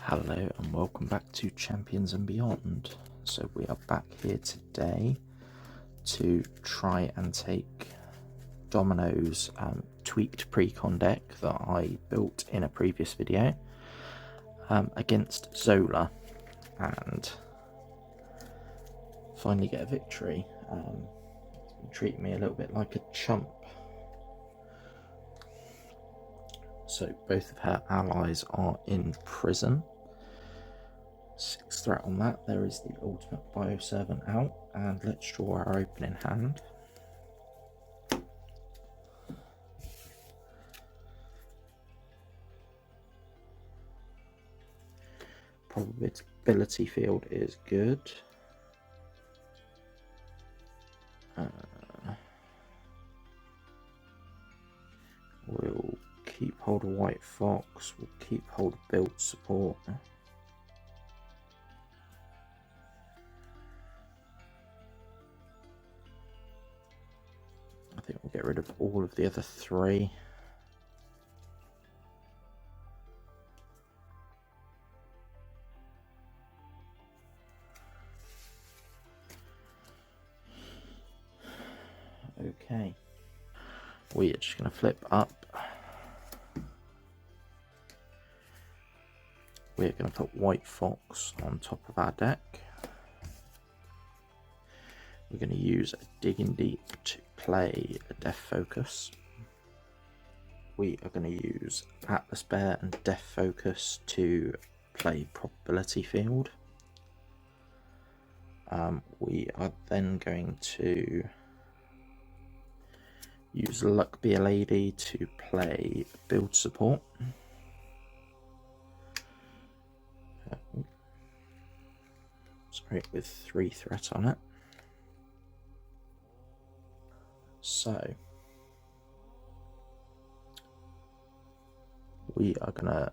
Hello and welcome back to Champions and Beyond. So we are back here today to try and take Domino's tweaked precon deck that I built in a previous video against Zola and finally get a victory. It's been treating me a little bit like a chump. So both of her allies are in prison. 6 threat on that. There is the ultimate bioservant out, and let's draw our opening hand. Probability field is good. We'll keep hold of White Fox, we'll keep hold of build support. I think we'll get rid of all of the other 3. Okay. We are just going to flip up. We're going to put White Fox on top of our deck. We're going to use a Digging Deep to play a Death Focus. We are going to use Atlas Bear and Death Focus to play Probability Field. We are then going to use Luck Be a Lady to play Build Support. Sorry, with 3 threat on it. So we are gonna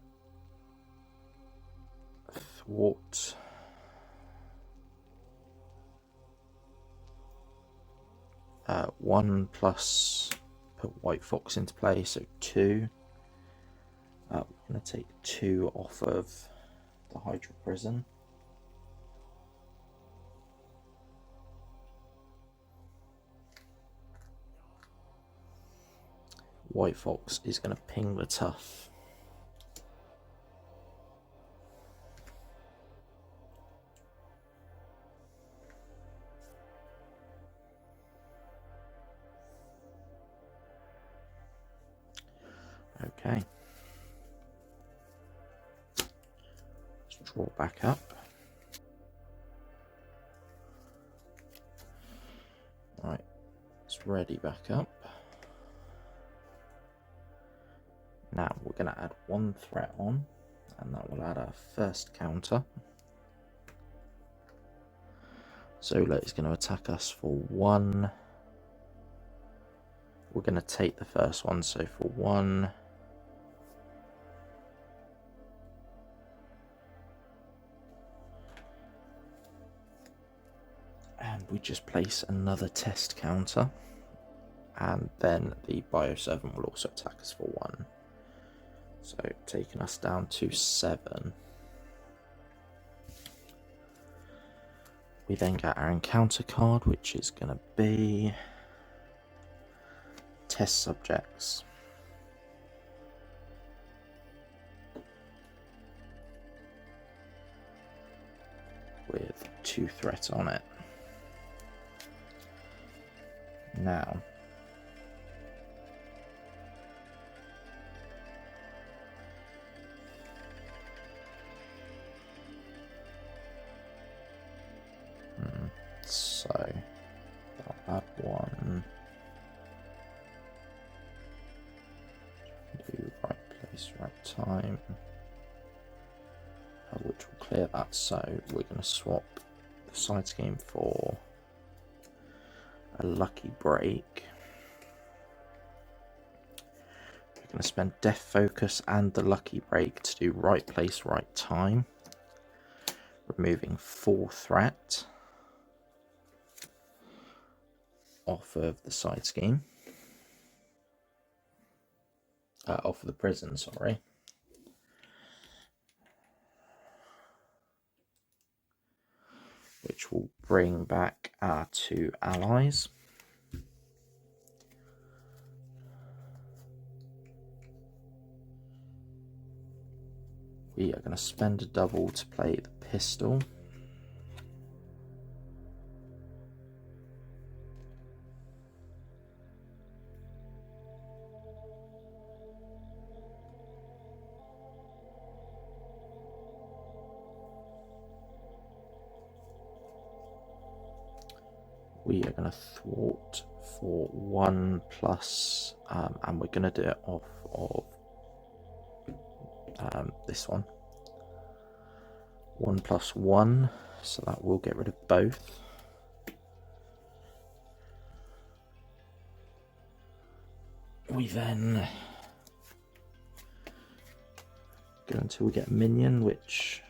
thwart one plus put White Fox into play, so 2. We're gonna take 2 off of the Hydra Prison. White Fox is going to ping the tough. Okay. Let's draw back up. Right, it's ready back up. Now we're going to add 1 threat on, and that will add our first counter. Zola is going to attack us for 1. We're going to take the first one, so for 1. And we just place another test counter, and then the Bioservant will also attack us for 1. So taking us down to 7. We then get our encounter card, which is going to be Test Subjects. With 2 threats on it. Now so I'll add 1. Do right place, right time, which will clear that. So we're going to swap the side scheme for a Lucky Break. We're going to spend Death Focus and the Lucky Break to do right place, right time, removing 4 threat off of the side scheme. Off of the prison, sorry. which will bring back our two allies. We are going to spend a double to play the pistol. We are going to thwart for 1+, and we're going to do it off of this one. 1+1, so that will get rid of both. We then go until we get a minion, which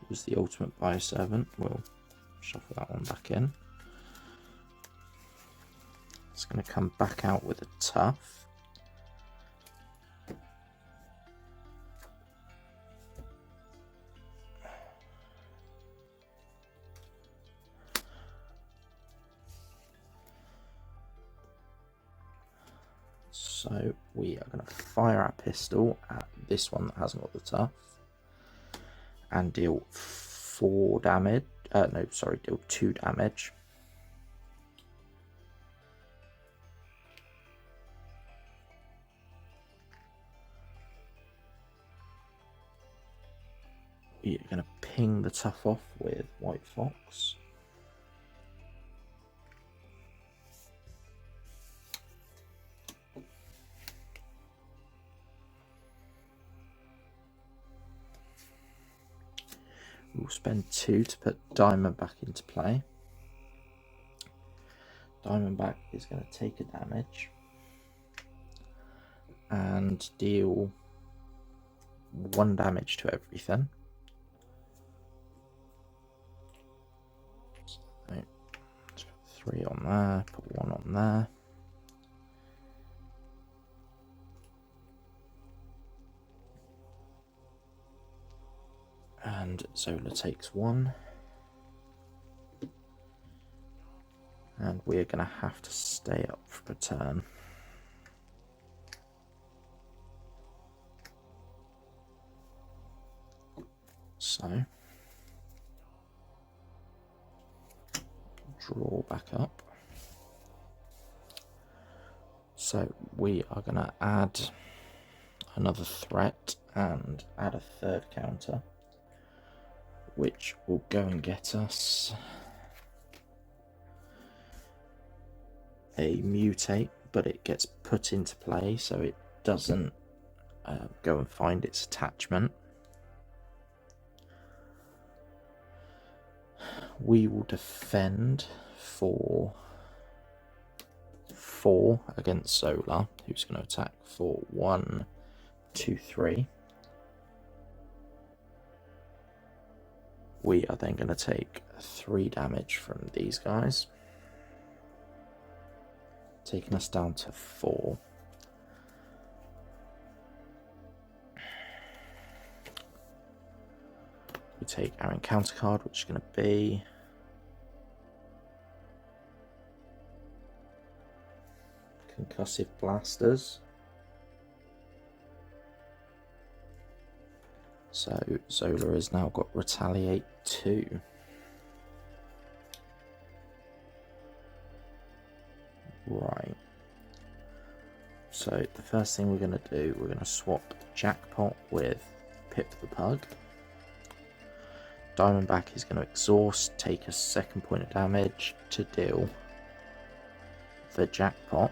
was the ultimate bioservant. We'll shuffle that one back in. It's going to come back out with a tough. So we are going to fire our pistol at this one that hasn't got the tough and deal 4 damage. No, sorry, deal 2 damage. We are going to ping the tough off with White Fox. We'll spend 2 to put Diamondback into play. Diamondback is going to take a damage and deal 1 damage to everything. So, 3 on there, put 1 on there. And Zola takes 1. And we're going to have to stay up for a turn. So, draw back up. So we are going to add another threat and add a 3rd counter, which will go and get us a mutate, but it gets put into play so it doesn't go and find its attachment. We will defend for 4 against Zola, who's going to attack for 1, 2, 3. We are then going to take 3 damage from these guys, taking us down to 4. We take our encounter card, which is going to be Concussive Blasters. So Zola has now got Retaliate 2. Right. So the first thing we're going to do, we're going to swap Jackpot with Pip the Pug. Diamondback is going to exhaust, take a 2nd point of damage to deal the Jackpot.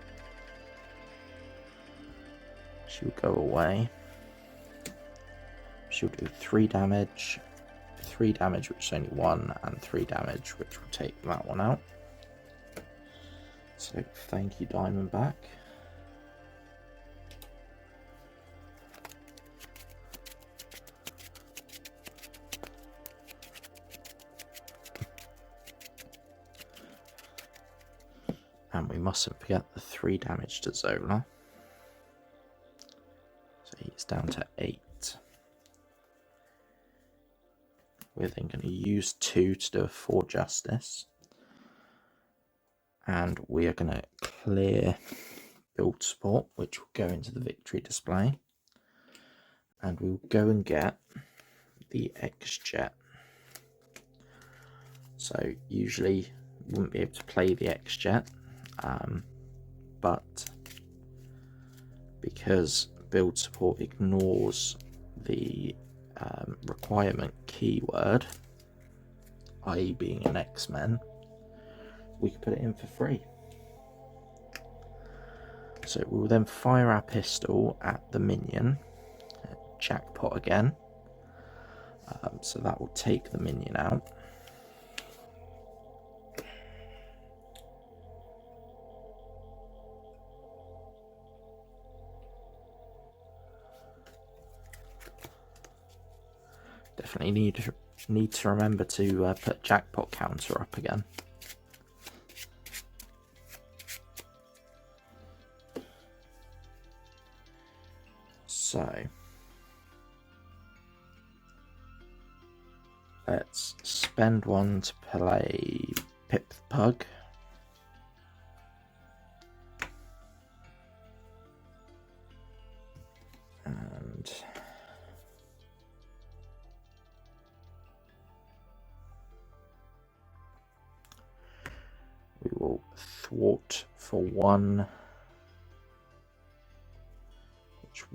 She'll go away. She'll do 3 damage, which is only 1, and 3 damage, which will take that one out. So thank you, Diamondback. And we mustn't forget the 3 damage to Zola. So he's down to 8. We're then going to use 2 to do a 4 justice. And we are going to clear build support, which will go into the victory display. And we'll go and get the X-Jet. So usually you wouldn't be able to play the X-Jet, but because build support ignores the requirement keyword, i.e. being an X-Men, we can put it in for free. So we will then fire our pistol at the minion, jackpot again, so that will take the minion out. Definitely need to remember to put jackpot counter up again. So let's spend 1 to play Pip the Pug. And we will thwart for 1. Which,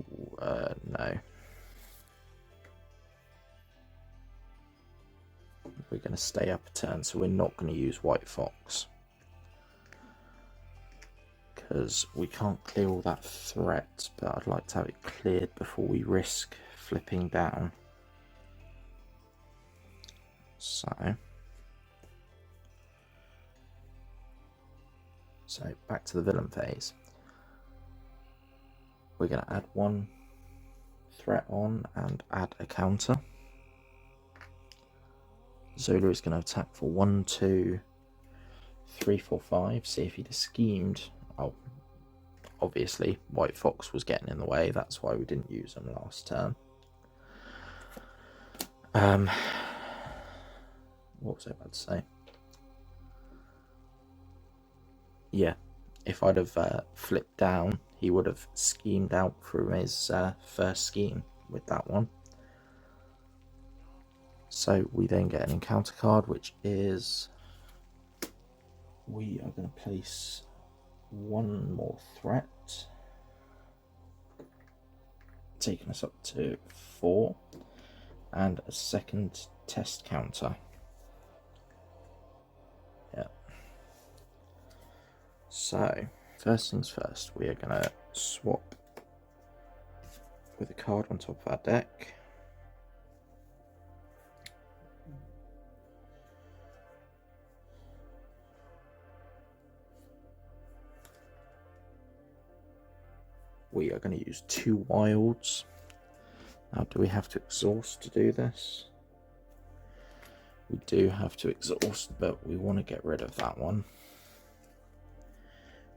no. We're going to stay up a turn, so we're not going to use White Fox. Because we can't clear all that threat, but I'd like to have it cleared before we risk flipping down. So back to the villain phase. We're going to add 1 threat on and add a counter. Zola is going to attack for 1, 2, 3, 4, 5. See if he'd have schemed. Oh, obviously White Fox was getting in the way. That's why we didn't use him last turn. What was I about to say? Yeah, if I'd have flipped down, he would have schemed out through his first scheme with that one. So we then get an encounter card, which is, we are going to place 1 more threat, taking us up to 4, and a second test counter. Yeah. So first things first, we are going to swap with a card on top of our deck. We are going to use 2 wilds. Now, do we have to exhaust to do this? We do have to exhaust, but we want to get rid of that one.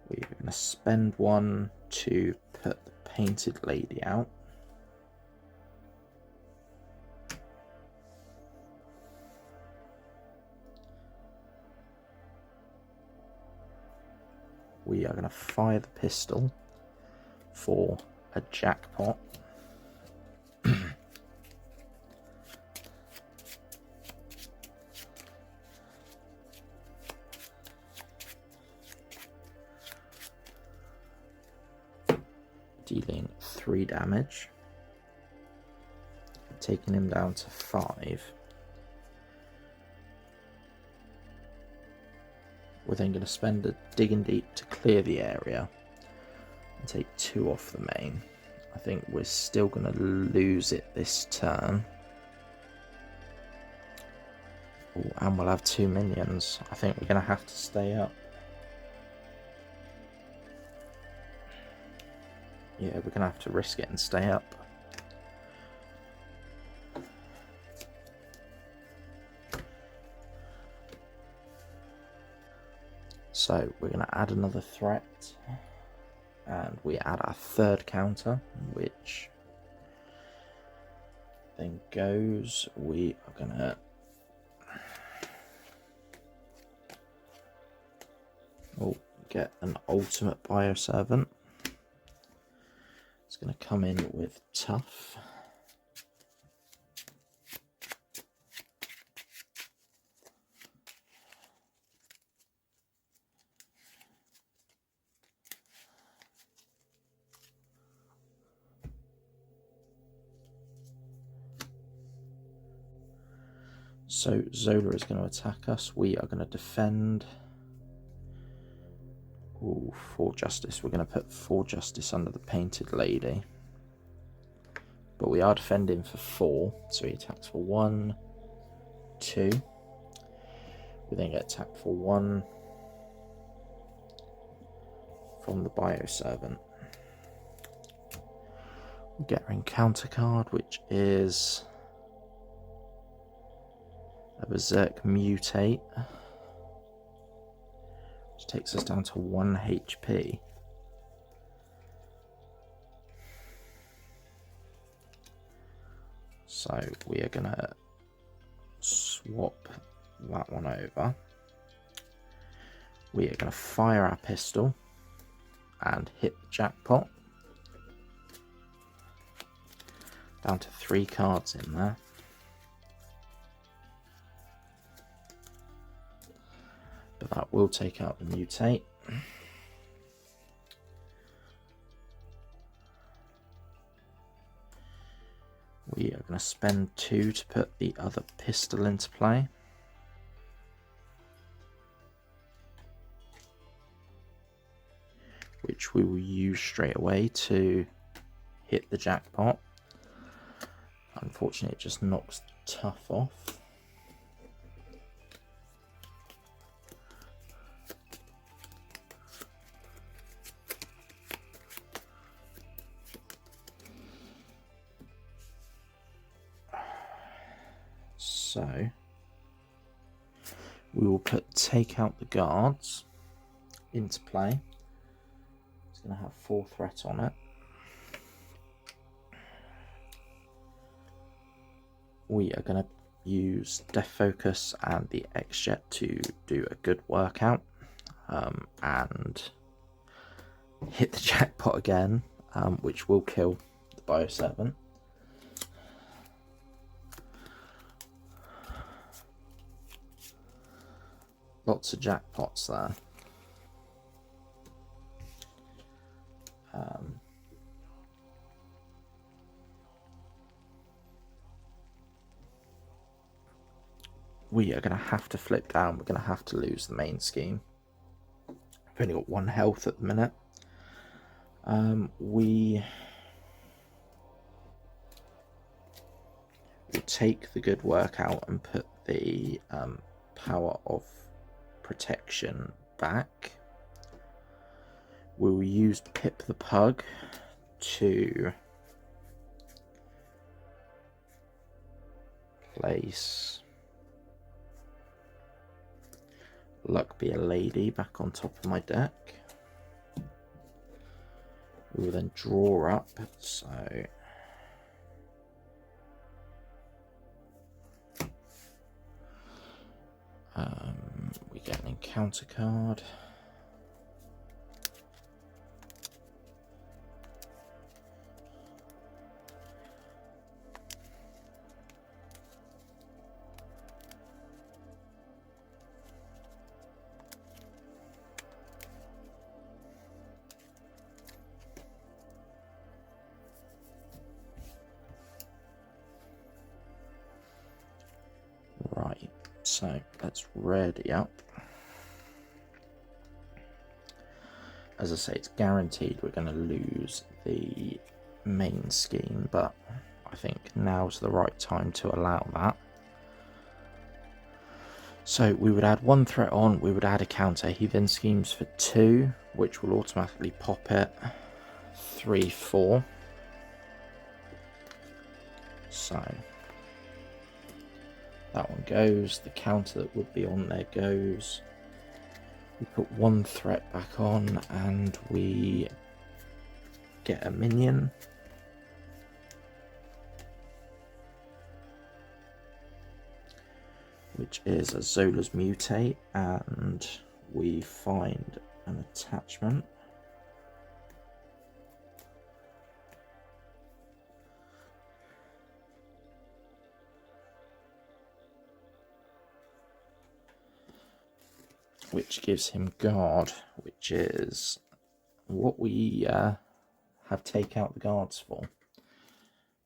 We're going to spend 1 to put the painted lady out. We are going to fire the pistol for a jackpot. Dealing 3 damage, taking him down to 5. We're then going to spend a digging deep to clear the area and take 2 off the main. I think we're still going to lose it this turn. Ooh, and we'll have 2 minions. I think we're going to have to stay up. Yeah, we're going to have to risk it and stay up. So we're going to add another threat. And we add our 3rd counter, which then goes, we are going to We'll get an ultimate bioservant. It's going to come in with tough. So Zola is going to attack us. We are going to defend. Ooh, 4 justice. We're going to put 4 justice under the painted lady. But we are defending for 4. So he attacks for 1, 2. We then get attacked for 1 from the bioservant. We get our encounter card, which is a Berserk Mutate, which takes us down to 1 HP. So we are going to swap that one over. We are going to fire our pistol and hit the jackpot. Down to 3 cards in there. But that will take out the mutate. We are going to spend 2 to put the other pistol into play. Which we will use straight away to hit the jackpot. Unfortunately, it just knocks tough off. So we will take out the guards into play. It's going to have 4 threat on it. We are going to use Death Focus and the X-Jet to do a good workout and hit the jackpot again, which will kill the bioservant. Lots of jackpots there. We are going to have to flip down. We're going to have to lose the main scheme. We've only got 1 health at the minute. We will take the good work out and put the power of protection back. We will use Pip the Pug to place Luck Be a Lady back on top of my deck. We will then draw up, so we get an encounter card. Right, so let's ready up. As I say, it's guaranteed we're going to lose the main scheme, but I think now's the right time to allow that. So we would add 1 threat on, we would add a counter. He then schemes for 2, which will automatically pop it. 3, 4. So that one goes, the counter that would be on there goes. We put 1 threat back on and we get a minion. which is a Zola's mutate, and we find an attachment. Which gives him guard, which is what we have take out the guards for.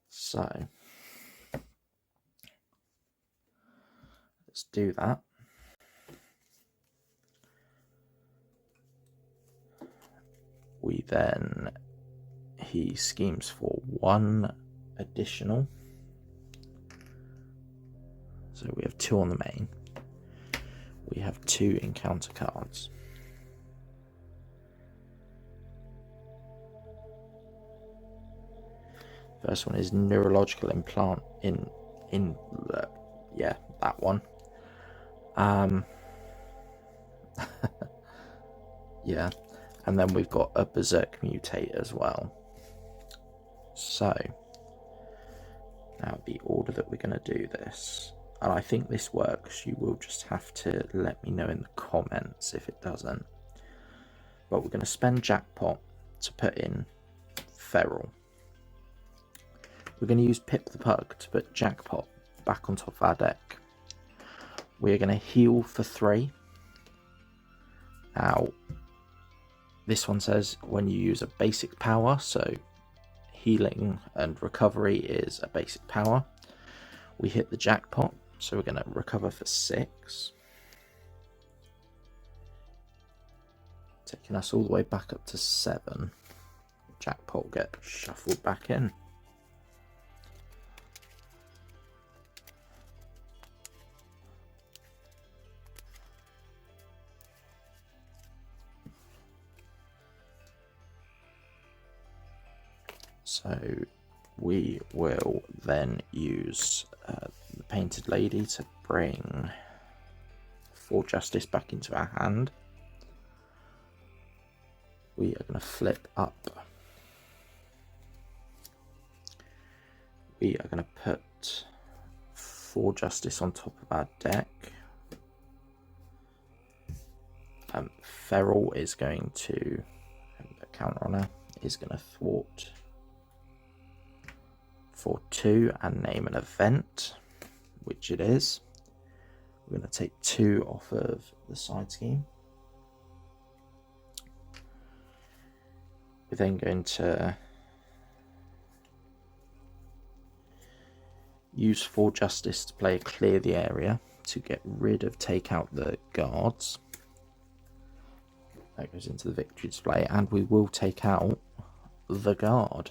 So let's do that. He schemes for 1 additional. So we have 2 on the main. We have 2 encounter cards. First one is neurological implant yeah, that one. Yeah, and then we've got a berserk mutate as well. So now the order that we're going to do this, and I think this works, you will just have to let me know in the comments if it doesn't. But we're going to spend jackpot to put in feral. We're going to use Pip the Pug to put jackpot back on top of our deck. We're going to heal for 3. Now, this one says when you use a basic power, so healing and recovery is a basic power. We hit the jackpot, so we're going to recover for 6. Taking us all the way back up to 7. Jackpot will get shuffled back in. So we will then use the Painted Lady to bring 4 Justice back into our hand. We are going to flip up. We are going to put 4 Justice on top of our deck. Feral is going to, the counter on her, is going to thwart for 2 and name an event, which it is. We're going to take 2 off of the side scheme. We're then going to use 4 Justice to play clear the area to get rid of take out the guards. That goes into the victory display, and we will take out the guard.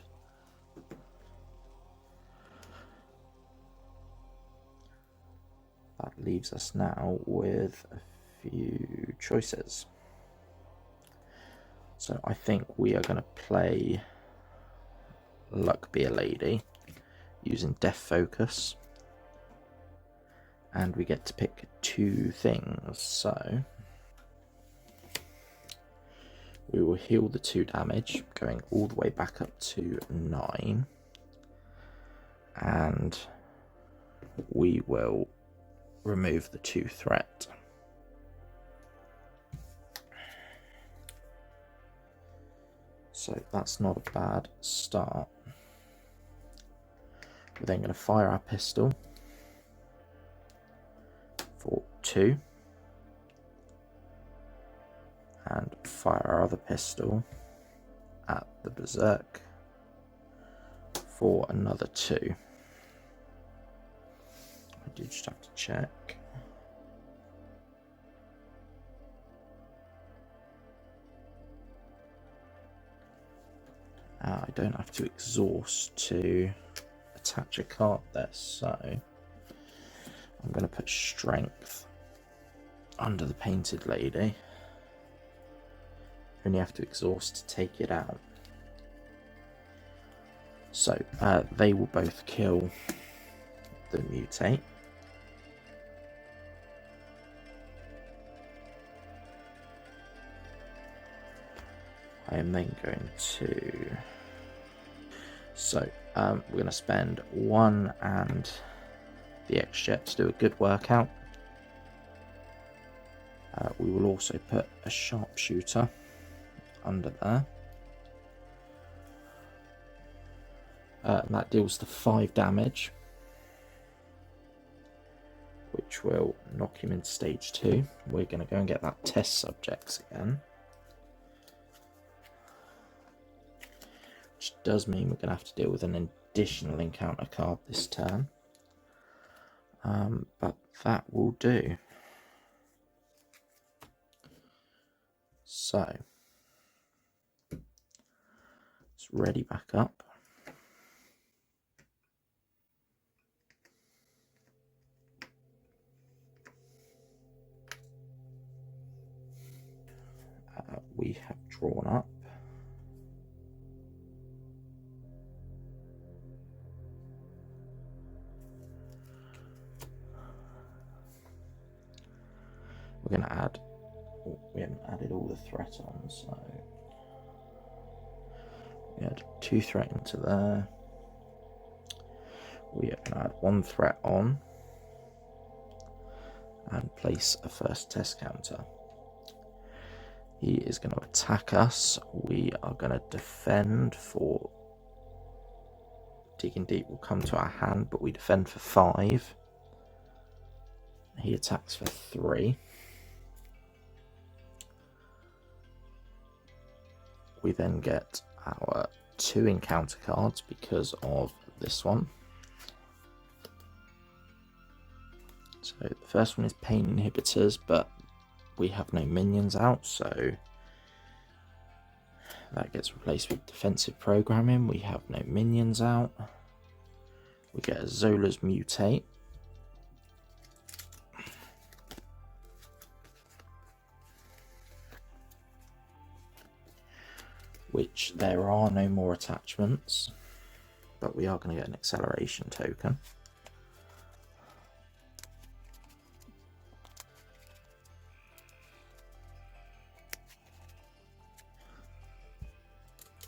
That leaves us now with a few choices. So I think we are going to play Luck Be a Lady using Death Focus. And we get to pick 2 things. So we will heal the 2 damage, going all the way back up to 9. And we will remove the 2 threat. So that's not a bad start. We're then going to fire our pistol for 2. And fire our other pistol at the berserk for another 2. I do just have to check. I don't have to exhaust to attach a card there, so I'm going to put strength under the Painted Lady. You only have to exhaust to take it out. So they will both kill the mutate. I am then going to... So we're going to spend 1 and the X-Jet to do a good workout. We will also put a sharpshooter under there. And that deals the 5 damage, which will knock him into stage 2. We're going to go and get that test subjects again, which does mean we're going to have to deal with an additional encounter card this turn. But that will do. So it's ready back up. We have drawn up. We're going to add, we haven't added all the threat on, so we add 2 threat into there. We are going to add 1 threat on and place a first test counter. He is going to attack us. We are going to defend for Digging Deep will come to our hand, but we defend for 5. He attacks for 3. We then get our 2 encounter cards because of this one. So the first one is pain inhibitors, but we have no minions out, so that gets replaced with defensive programming. We have no minions out. We get a Zola's Mutate. Which there are no more attachments, but we are going to get an acceleration token.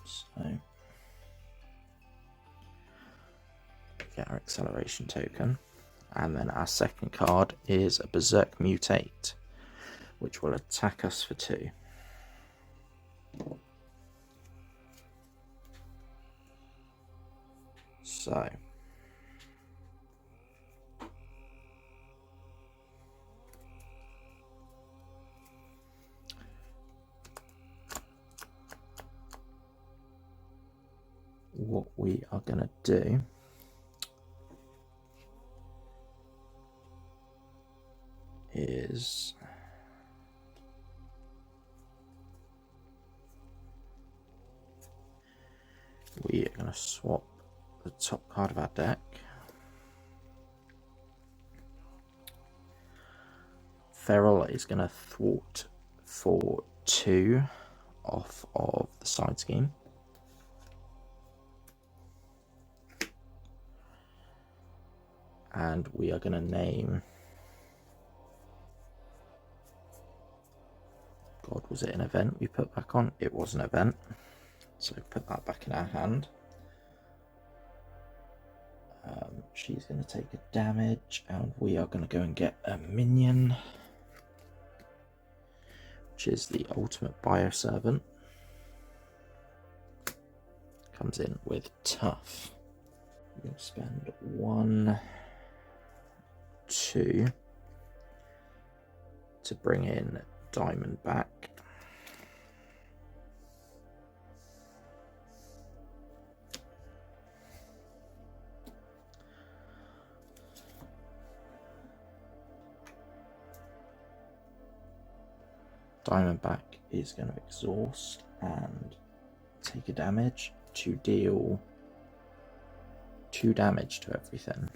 So get our acceleration token, and then our second card is a Berserk Mutate, which will attack us for 2. So what we are going to do is we are going to swap the top card of our deck. Feral is going to thwart for 2 off of the side scheme. And we are going to name, God, was it an event we put back on? It was an event, so put that back in our hand. She's going to take a damage, and we are going to go and get a minion, which is the ultimate bioservant. Comes in with tough. We're going to spend 1, 2 to bring in Diamond back. Diamondback is going to exhaust and take a damage to deal 2 damage to everything.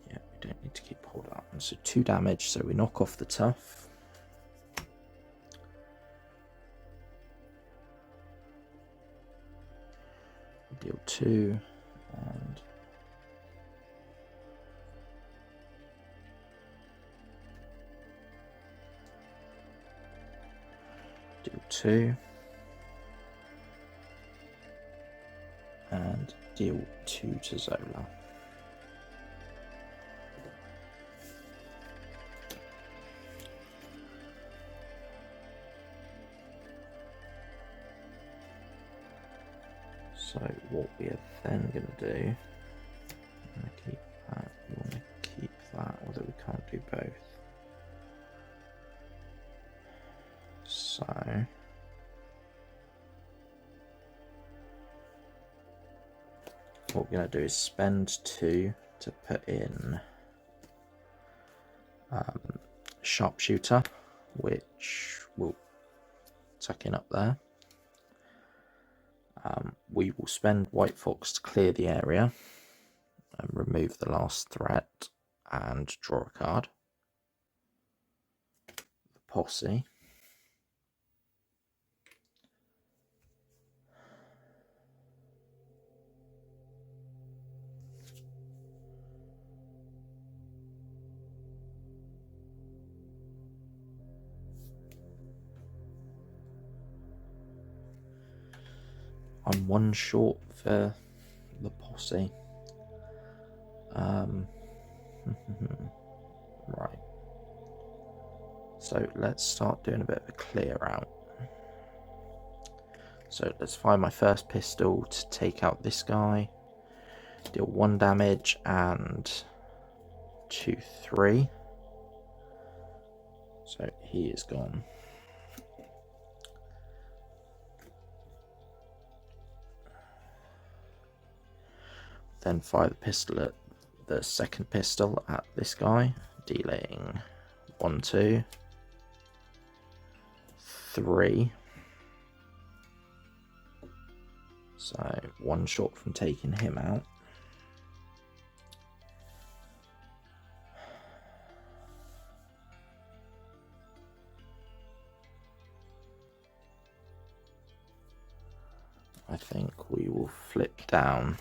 Yeah, we don't need to keep hold of that one. So 2 damage, so we knock off the tough. Deal 2 and deal 2 and deal 2 to Zola. So what we are then going to do, I'm going to keep that, we want to keep that, although we can't do both. So what we're going to do is spend 2 to put in sharpshooter, which will tuck in up there. We will spend white fox to clear the area and remove the last threat and draw a card. The posse. I'm 1 short for the posse. Right. So let's start doing a bit of a clear out. So let's fire my first pistol to take out this guy. Deal 1 damage and 2, 3. So he is gone. Then fire the second pistol at this guy, dealing 1, 2, 3. So 1 short from taking him out. I think we will flip down.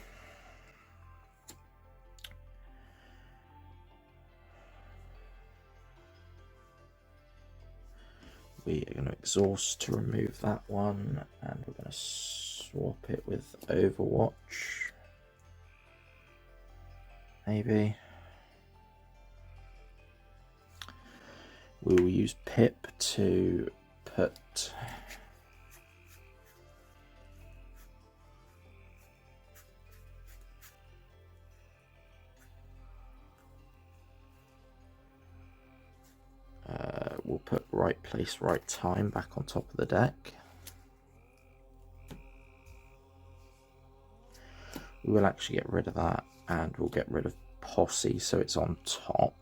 We are going to exhaust to remove that one, and we're going to swap it with Overwatch. Maybe. We will use Pip to put we'll put right place, right time back on top of the deck. We will actually get rid of that, and we'll get rid of posse so it's on top.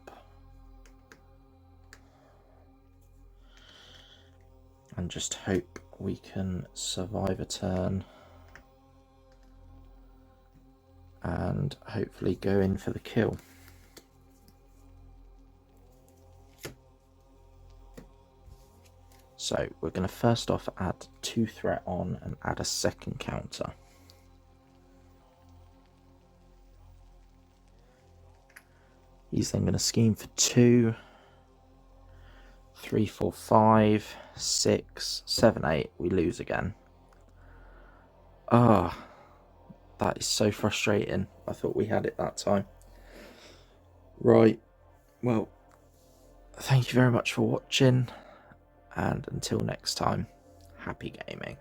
And just hope we can survive a turn and hopefully go in for the kill. So we're going to first off add 2 threat on and add a second counter. He's then going to scheme for 2, 3, 4, 5, 6, 7, 8. We lose again. Ah, that is so frustrating. I thought we had it that time. Right, well, thank you very much for watching, and until next time, happy gaming.